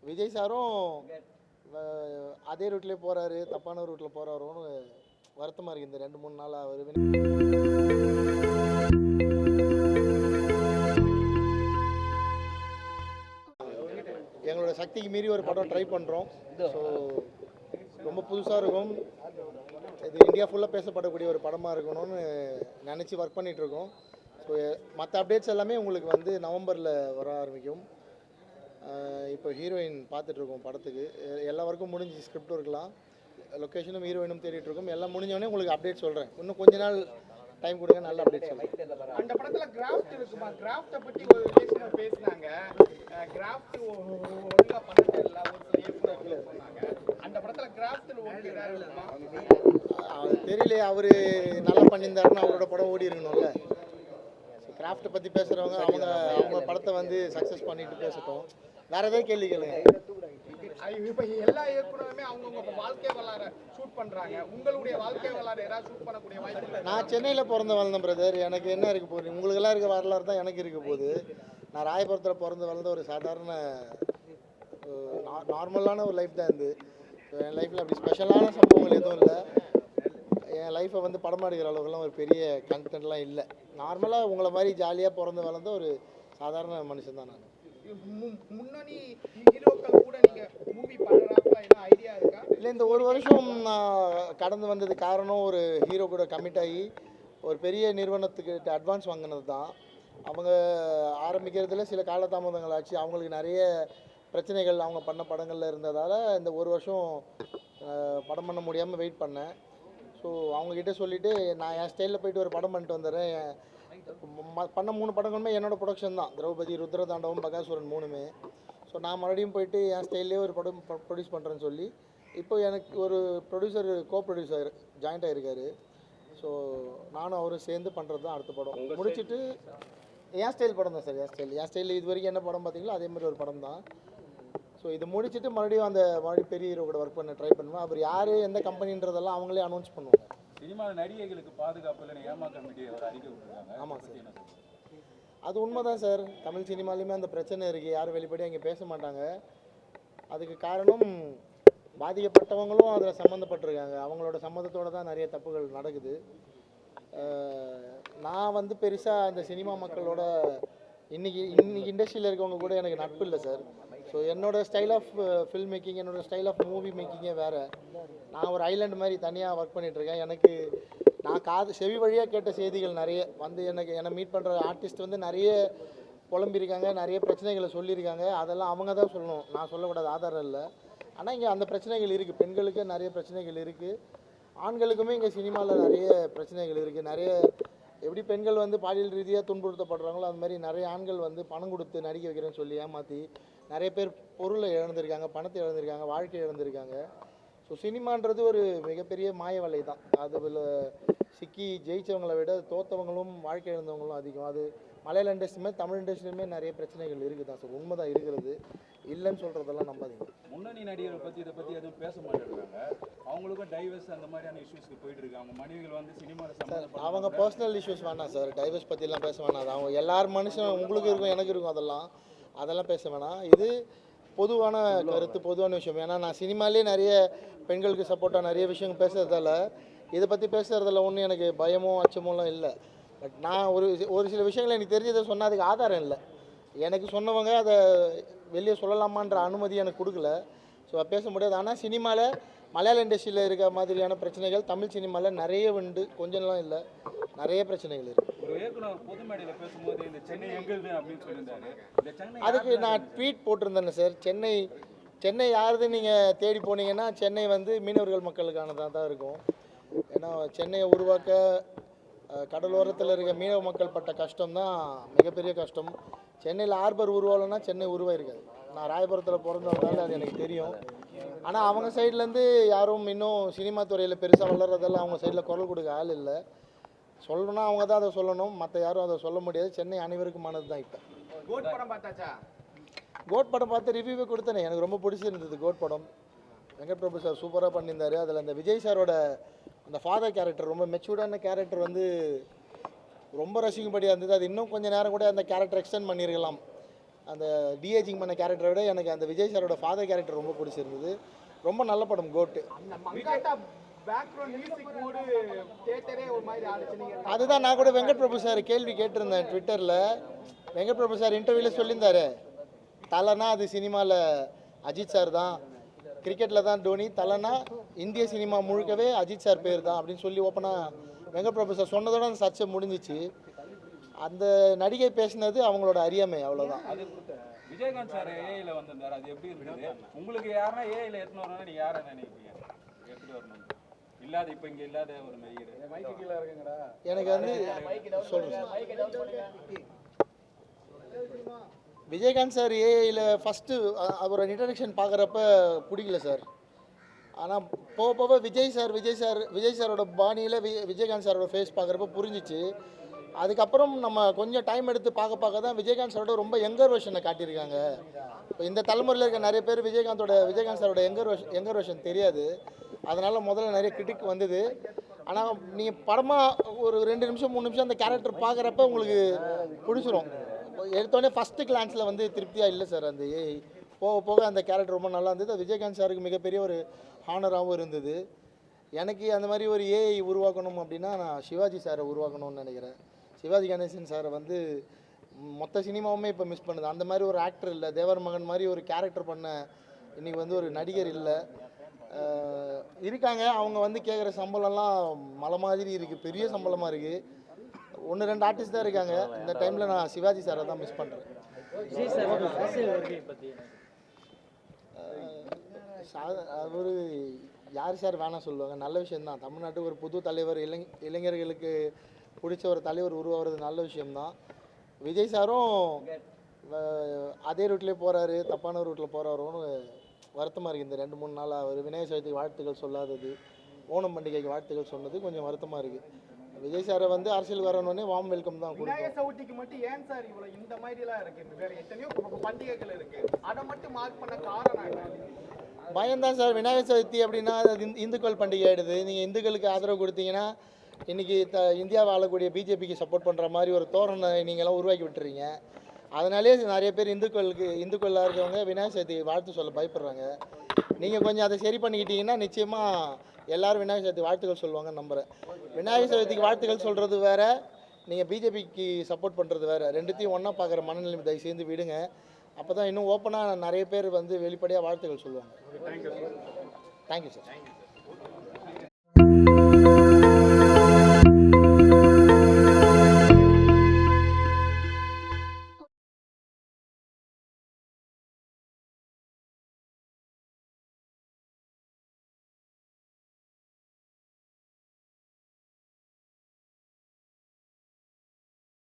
விஜய் சாரும் அதே ரூட்லேயே போகிறாரு, தப்பான ரூட்டில் போகிறாரோன்னு வருத்தமாக இருக்குது. இந்த 2-3 நாளாக அவர் எங்களோட சக்திக்கு மீறி ஒரு படம் ட்ரை பண்ணுறோம். ஸோ ரொம்ப புதுசாக இருக்கும். இது இந்தியா ஃபுல்லாக பேசப்படக்கூடிய ஒரு படமாக இருக்கணும்னு நினச்சி ஒர்க் பண்ணிகிட்ருக்கோம். ஸோ மற்ற அப்டேட்ஸ் எல்லாமே உங்களுக்கு வந்து நவம்பரில் வர ஆரம்பிக்கும். இப்போ ஹீரோயின் பார்த்துட்ருக்கோம் படத்துக்கு. எல்லா ஒர்க்கும் முடிஞ்சு ஸ்கிரிப்ட் இருக்கலாம், லொக்கேஷனும் ஹீரோயினும் தேடிட்டுருக்கோம். எல்லாம் முடிஞ்சோடனே உங்களுக்கு அப்டேட் சொல்கிறேன். இன்னும் கொஞ்ச நாள் டைம் கொடுங்க, நல்ல அப்டேட் சொல்கிறேன். அந்த படத்தில் கிராஃப்ட் இருக்குமா? கிராஃப்டை பற்றி ஒரு ரிலேஷனர் பேசினாங்க. கிராஃப்ட் ஒழுங்காக பண்ணிட்டு இல்லை ஒரு சில இயக்குநர்கள் சொன்னாங்க. அந்த படத்தில் கிராஃப்டில் ஓகே இருக்குமா? தெரியலையே, அவர் நல்லா பண்ணியிருந்தாருன்னு அவரோட படம் ஓடி இருக்கணும்ல. கிராஃப்டை பற்றி பேசுகிறவங்க அவங்க படத்தை வந்து சக்ஸஸ் பண்ணிட்டு பேசட்டும். வேறு எதாவது கேள்வி கேளுங்க. இப்போ எல்லா இயக்குனருமே அவங்கவுங்க வாழ்க்கை வரலாறு ஷூட் பண்ணுறாங்க. உங்களுடைய வாழ்க்கை வரலாறு ஏதாவது ஷூட் பண்ணக்கூடிய வாய்ப்பு? நான் சென்னையில் பிறந்த வளர்ந்தேன் பிரதர். எனக்கு என்ன இருக்க போகுது? உங்களுக்கெல்லாம் இருக்க வரலாறு தான் எனக்கு இருக்க போகுது. நான் ராயபுரத்தில் பிறந்து வளர்ந்த ஒரு சாதாரண நார்மலான ஒரு லைஃப் தான் இது. என் லைஃப்பில் அப்படி ஸ்பெஷலான சம்பவங்கள் எதுவும் இல்லை. என் லைஃப்பை வந்து படமாக எடுக்கிற அளவுக்குலாம் ஒரு பெரிய கண்டென்ட்லாம் இல்லை. நார்மலாக உங்களை மாதிரி ஜாலியாக பிறந்து வளர்ந்த ஒரு சாதாரண மனுஷன் தான் நான். முன்னணி ஹீரோக்கள் கூட நீங்கள் மூவி பண்ணுறாங்களா? என்ன ஐடியா இருக்கா? இல்லை, இந்த ஒரு வருஷம் நான் கடந்து வந்தது காரணம் ஒரு ஹீரோ கூட கமிட் ஆகி ஒரு பெரிய நிறுவனத்துக்கு அட்வான்ஸ் வாங்கினது தான். அவங்க ஆரம்பிக்கிறதுல சில காலதாமதங்கள் ஆச்சு. அவங்களுக்கு நிறைய பிரச்சனைகள் அவங்க பண்ண படங்களில் இருந்ததால் இந்த ஒரு வருஷம் படம் பண்ண முடியாமல் வெயிட் பண்ணேன். ஸோ அவங்கக்கிட்ட சொல்லிவிட்டு நான் என் ஸ்டைலில் போயிட்டு ஒரு படம் பண்ணிட்டு வந்துடுறேன். பண்ண 3 படங்களுமே என்னோடய ப்ரொடக்ஷன் தான். திரௌபதி, ருத்ரதாண்டவம், பகாசுரன் 3மே. ஸோ நான் மறுபடியும் போயிட்டு என் ஸ்டைல்லே ஒரு படம் ப்ரொடியூஸ் பண்ணுறேன்னு சொல்லி இப்போ எனக்கு ஒரு ப்ரொடியூசர் ப்ரொடியூசர் ஜாயிண்ட் ஆகிருக்காரு. ஸோ நானும் அவரும் சேர்ந்து பண்ணுறது தான் அடுத்த படம். முடிச்சுட்டு என் ஸ்டைல் படம் தான் சார். என் ஸ்டைலில் இது வரைக்கும் என்ன படம் பார்த்தீங்களோ அதே மாதிரி ஒரு படம் தான். ஸோ இது முடிச்சுட்டு மறுபடியும் மறுபடியும் பெரிய ஹீரோ கூட ஒர்க் பண்ண ட்ரை பண்ணுவேன். அவர் யார், எந்த கம்பெனின்றதெல்லாம் அவங்களே அனௌன்ஸ் பண்ணுவாங்க. சினிமா நடிகைகளுக்கு பாதுகாப்பு இல்லை ஏமா கமிட்டி ஒரு அறிக்கை விட்டுருக்காங்க. ஆமாம் சார், அது உண்மைதான் சார். தமிழ் சினிமாலையுமே அந்த பிரச்சனை இருக்குது. யாரும் வெளிப்படையாக இங்கே பேச மாட்டாங்க. அதுக்கு காரணம் பாதிக்கப்பட்டவங்களும் அதில் சம்மந்தப்பட்டிருக்காங்க. அவங்களோட சம்மந்தத்தோடு தான் நிறைய தப்புகள் நடக்குது. நான் வந்து பெருசாக அந்த சினிமா மக்களோட இன்றைக்கி இண்டஸ்ட்ரியில் இருக்கவங்க கூட எனக்கு நட்பு இல்லை சார். ஸோ என்னோடய ஸ்டைல் ஆஃப் ஃபில்ம் மேக்கிங், என்னோடய ஸ்டைல் ஆஃப் மூவி மேக்கிங்கே வேறு. நான் ஒரு ஐலாண்ட் மாதிரி தனியாக ஒர்க் பண்ணிகிட்ருக்கேன். எனக்கு நான் செவி வழியாக கேட்ட செய்திகள் நிறைய வந்து என்னை மீட் பண்ணுற ஆர்டிஸ்ட் வந்து நிறைய புலம்பியிருக்காங்க, நிறைய பிரச்சனைகளை சொல்லியிருக்காங்க. அதெல்லாம் அவங்க தான் சொல்லணும், நான் சொல்லக்கூடாது, ஆதாரம் இல்லை. ஆனால் இங்கே அந்த பிரச்சனைகள் இருக்குது. பெண்களுக்கு நிறைய பிரச்சனைகள் இருக்குது, ஆண்களுக்குமே இங்கே சினிமாவில் நிறைய பிரச்சனைகள் இருக்குது. நிறைய எப்படி பெண்கள் வந்து பாலியல் ரீதியாக துன்புறுத்தப்படுறாங்களோ அது மாதிரி நிறைய ஆண்கள் வந்து பணம் கொடுத்து நடிக்க வைக்கிறேன்னு சொல்லி ஏமாற்றி நிறைய பேர் பொருளை இழந்திருக்காங்க, பணத்தை இழந்திருக்காங்க, வாழ்க்கை இழந்திருக்காங்க. ஸோ சினிமான்றது ஒரு மிகப்பெரிய மாய வலை தான். அதில் சிக்கி ஜெயித்தவங்களை விட தோற்றவங்களும் வாழ்க்கை இழந்தவங்களும் அதிகம். அது மலையாள இண்டஸ்ட்ரியுமே தமிழ் இண்டஸ்ட்ரியுமே நிறைய பிரச்சனைகள் இருக்குது தான் சார். உண்மை தான் இருக்கிறது, இல்லைன்னு சொல்கிறதெல்லாம் நம்பாதீங்க. முன்னணி நடிகரை பற்றி இதை பற்றி எதுவும் பேச மாட்டேங்கிறாங்க. அவங்களுக்கும் டைவர்ஸ் அந்த மாதிரியான இஷ்யூஸ்க்கு போயிட்டு இருக்கு. அவங்க மனைவிகள் வந்து சினிமாவில் சம்பந்தப்பட்ட அவங்க பர்சனல் இஷ்யூஸ் வேணாம் சார். டைவர்ஸ் பற்றிலாம் பேச வேணாம். அது அவங்க எல்லார் மனுஷன், உங்களுக்கு இருக்கும் எனக்கு இருக்கும், அதெல்லாம் பேச வேணாம். இது பொதுவான கருத்து, பொதுவான விஷயம். ஏன்னா நான் சினிமாலே நிறைய பெண்களுக்கு சப்போர்ட்டாக நிறைய விஷயங்கள் பேசுகிறதால இதை பற்றி பேசுகிறதில்ல ஒன்றும் எனக்கு பயமோ அச்சமோலாம் இல்லை. பட் நான் ஒரு சில விஷயங்கள் எனக்கு தெரிஞ்சதை சொன்னால் அதுக்கு ஆதாரம் இல்லை. எனக்கு சொன்னவங்க அதை வெளியே சொல்லலாமான்ற அனுமதி எனக்கு கொடுக்கல. ஸோ பேச முடியாது. ஆனால் சினிமாவில் மலையாள இண்டஸ்ட்ரியில் இருக்க மாதிரியான பிரச்சனைகள் தமிழ் சினிமாவில் நிறைய உண்டு. கொஞ்சம்லாம் இல்லை, நிறைய பிரச்சனைகள் இருக்குது. ஒரு இயக்குனர் பொது மேடையில் பேசும்போது இந்த சென்னை எங்களுது அப்படின்னு சொல்லியிருந்தாரு. இந்த சென்னை அதுக்கு நான் ட்வீட் போட்டிருந்தேன் சார். சென்னை யாருது நீங்கள் தேடி போனீங்கன்னா சென்னை வந்து மீனவர்கள் மக்களுக்கானதாக தான் இருக்கும். ஏன்னா சென்னையை உருவாக்க கடலோரத்தில் இருக்க மீனவ மக்கள் பட்ட கஷ்டம் தான் மிகப்பெரிய கஷ்டம். சென்னையில் ஹார்பர் உருவாகலைன்னா சென்னை உருவாயிருக்காது. நான் ராயபுரத்தில் பிறந்ததுனால அது எனக்கு தெரியும். ஆனால் அவங்க சைட்லேருந்து யாரும் இன்னும் சினிமா துறையில் பெருசாக வளர்றதெல்லாம் அவங்க சைடில் குரல் கொடுக்க ஆள் இல்லை. சொல்லணும்னா அவங்க தான் அதை சொல்லணும், மற்ற யாரும் அதை சொல்ல முடியாது. சென்னை அனைவருக்குமானது தான். இப்போ கோட் படம் பார்த்தாச்சா? கோட் படம் பார்த்து ரிவ்யூவே கொடுத்தேனே. எனக்கு ரொம்ப பிடிச்சிருந்தது கோட் படம். வெங்கட் பிரபு சார் சூப்பராக பண்ணியிருந்தார். அதில் அந்த விஜய் சாரோட அந்த ஃபாதர் கேரக்டர், ரொம்ப மெச்சூர்டான கேரக்டர் வந்து ரொம்ப ரசிக்கும்படியாக இருந்தது. அது இன்னும் கொஞ்சம் நேரம் கூட அந்த கேரக்டர் எக்ஸ்டெண்ட் பண்ணியிருக்கலாம். அந்த டிஏஜிங் பண்ண கேரக்டரை விட எனக்கு அந்த விஜய் சாரோட ஃபாதர் கேரக்டர் ரொம்ப பிடிச்சிருந்தது. ரொம்ப நல்ல படம் கோட்டு. அந்த மங்காத்தா பேக்ரவுண்ட் மியூசிக் மூடு தியேட்டரே ஒரு மாதிரி ஆடுச்சு. நீங்க அதுதான் நான் கூட வெங்கட் பிரபு சார் கேள்வி கேட்டிருந்தேன் ட்விட்டரில். வெங்கட் பிரபு சார் இன்டர்வியூவில் சொல்லியிருந்தாரு, தலைனா அது சினிமாவில் அஜித் சார் தான், கிரிக்கெட்டில் தான் டோனி, தலைனா இந்திய சினிமா முழுக்கவே அஜித் சார் பேர் தான் அப்படின்னு சொல்லி ஓப்பனாக வெங்கட் பிரபு சார் சொன்னதோட அந்த சர்ச்சை முடிஞ்சிச்சு. அந்த நடிகை பேசினது அவங்களோட அறியாமை, அவ்வளோதான். அது விஜயகாந்த் சார் ஏஐல வந்திருந்தாரு, அது எப்படி இருக்குது? உங்களுக்கு யாருன்னா ஏஐல எடுத்துன்னு வரணும்னா நீங்க யாரை நினைப்பீங்க எடுத்துட்டு வரணும்? இல்லாத இப்போ இங்கே இல்லாத ஒரு நடிகர் மைக்கு கீழே இருக்குங்கடா. எனக்கு வந்து சொல்லுங்கள் விஜயகாந்த் சார் ஏஐயில் ஃபஸ்ட்டு அவரோட இன்ட்ரடக்ஷன் பார்க்குறப்ப பிடிக்கல சார். ஆனால் போக போக விஜய் சாரோட பாணியில் விஜயகாந்த் சாரோட ஃபேஸ் பார்க்குறப்ப புரிஞ்சிச்சு. அதுக்கப்புறம் நம்ம கொஞ்சம் டைம் எடுத்து பார்க்க தான் விஜயகாந்த் சாரோட ரொம்ப யங்கர் வெர்ஷனை காட்டியிருக்காங்க. இப்போ இந்த தலைமுறையில் இருக்க நிறைய பேர் விஜயகாந்த் சாரோட யங்கர் வெர்ஷன் தெரியாது. அதனால் முதல்ல நிறைய கிரிட்டிக் வந்தது. ஆனால் நீங்கள் படமாக ஒரு 2 நிமிஷம் 3 நிமிஷம் அந்த கேரக்டர் பார்க்குறப்ப உங்களுக்கு பிடிச்சிரும். எடுத்தோடனே ஃபஸ்ட்டு கிளான்ஸில் வந்து திருப்தியாக இல்லை சார். அந்த ஏஐ போக போக அந்த கேரக்டர் ரொம்ப நல்லா இருந்தது. விஜயகாந்த் சாருக்கு மிகப்பெரிய ஒரு ஹானராகவும் இருந்தது. எனக்கு அந்த மாதிரி ஒரு ஏஐ உருவாக்கணும் அப்படின்னா நான் சிவாஜி சாரை உருவாக்கணும்னு நினைக்கிறேன். சிவாஜி கணேசன் சாரை வந்து மொத்த சினிமாவுமே இப்போ மிஸ் பண்ணுது. அந்த மாதிரி ஒரு ஆக்டர் இல்லை. தேவர் மகன் மாதிரி ஒரு கேரக்டர் பண்ண இன்றைக்கி வந்து ஒரு நடிகர் இல்லை. இருக்காங்க, அவங்க வந்து கேட்குற சம்பளம்லாம் மலை மாதிரி இருக்குது, பெரிய சம்பளமாக இருக்குது. 1-2 ஆர்டிஸ்ட் தான் இருக்காங்க. இந்த டைமில் நான் சிவாஜி சாரை தான் மிஸ் பண்ணுறேன். அவர் யார் சார் வேணாம் சொல்லுவாங்க, நல்ல விஷயந்தான். தமிழ்நாட்டுக்கு ஒரு புது தலைவர், இளைஞர்களுக்கு பிடிச்ச ஒரு தலைவர் உருவாகிறது நல்ல விஷயம்தான். விஜய் சாரும் அதே ரூட்லேயே போகிறாரு, தப்பான ரூட்டில் போகிறாரோன்னு வருத்தமாக இருக்குது. இந்த 2-3 நாளாக அவர் விநாயகர் சதுர்த்திக்கு வாழ்த்துக்கள் சொல்லாதது, ஓணம் பண்டிகைக்கு வாழ்த்துக்கள் சொன்னது கொஞ்சம் வருத்தமாக இருக்குது. விஜய் சாரை வந்து அரசியல் வரணுன்னே வார்ம் வெல்கம் தான் கொடுக்கும். விநாயகர் சதுர்த்திக்கு மட்டும் ஏன் சார் இவ்வளோ இந்த மாதிரிலாம் இருக்குது? வேறு எத்தனையோ பண்டிகைகள் இருக்குது, அதை மட்டும் மார்க் பண்ண காரணம் என்ன? பயம்தான் சார். விநாயகர் சதுர்த்தி அப்படின்னா அது இந்துக்கள் பண்டிகை ஆகிடுது. நீங்கள் இந்துக்களுக்கு ஆதரவு கொடுத்தீங்கன்னா இன்றைக்கி இந்தியாவை ஆளக்கூடிய பிஜேபிக்கு சப்போர்ட் பண்ணுற மாதிரி ஒரு தோரணை நீங்களாம் உருவாக்கி விட்டுறீங்க. அதனாலே நிறைய பேர் இந்துக்களாக இருக்கவங்க விநாயகர் சதுர்த்தி வாழ்த்து சொல்ல பயப்படுறாங்க. நீங்கள் கொஞ்சம் அதை சரி பண்ணிக்கிட்டீங்கன்னா நிச்சயமாக எல்லோரும் விநாயகர் சதுர்த்தி வாழ்த்துக்கள் சொல்லுவாங்கன்னு நம்புகிறேன். விநாயகர் சதுர்த்திக்கு வாழ்த்துக்கள் சொல்கிறது வேறு, நீங்கள் பிஜேபிக்கு சப்போர்ட் பண்ணுறது வேறு. ரெண்டுத்தையும் ஒன்றா பார்க்குற மனநிலைமை தயவு சேர்ந்து விடுங்க. அப்போ தான் இன்னும் ஓப்பனாக நிறைய பேர் வந்து வெளிப்படையாக வாழ்த்துக்கள் சொல்லுவாங்க. Thank you sir.